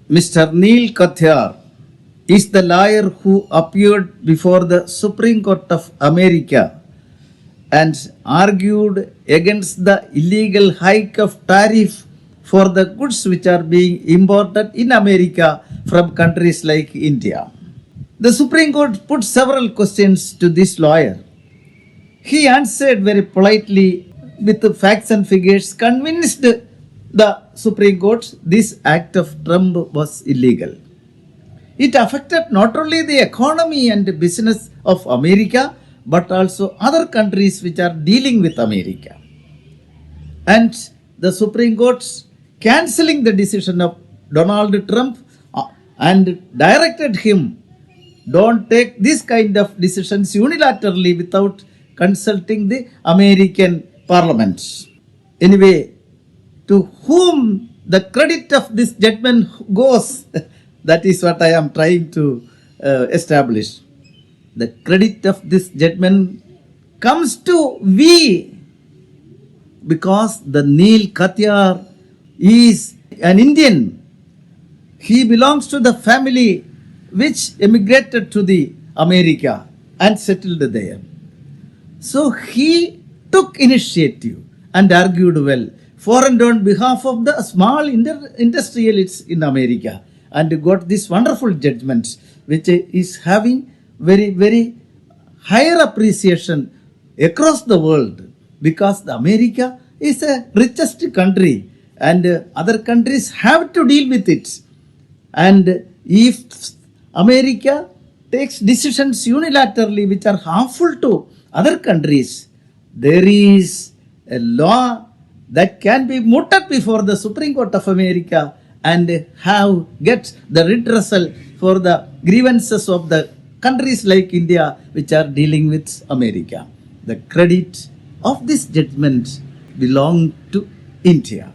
Mr. Neil Katyar is the lawyer who appeared before the Supreme Court of America and argued against the illegal hike of tariff for the goods which are being imported in America from countries like India. The Supreme Court put several questions to this lawyer. He answered very politely with the facts and figures, convinced the Supreme Court this act of Trump was illegal. It affected not only the economy and business of America, but also other countries which are dealing with America. And the Supreme Court cancelling the decision of Donald Trump and directed him, don't take this kind of decisions unilaterally without consulting the American Parliament. Anyway, to whom the credit of this judgment goes, that is what I am trying to establish. The credit of this judgment comes to we, because the Neil Katyar is an Indian. He belongs to the family which emigrated to the America and settled there. So he took initiative and argued well for and on behalf of the small industrialists in America, and got this wonderful judgment which is having very, very higher appreciation across the world, because the America is a richest country and other countries have to deal with it. And if America takes decisions unilaterally which are harmful to other countries, there is a law that can be mooted before the Supreme Court of America and get the redressal for the grievances of the countries like India which are dealing with America. The credit of this judgment belongs to India.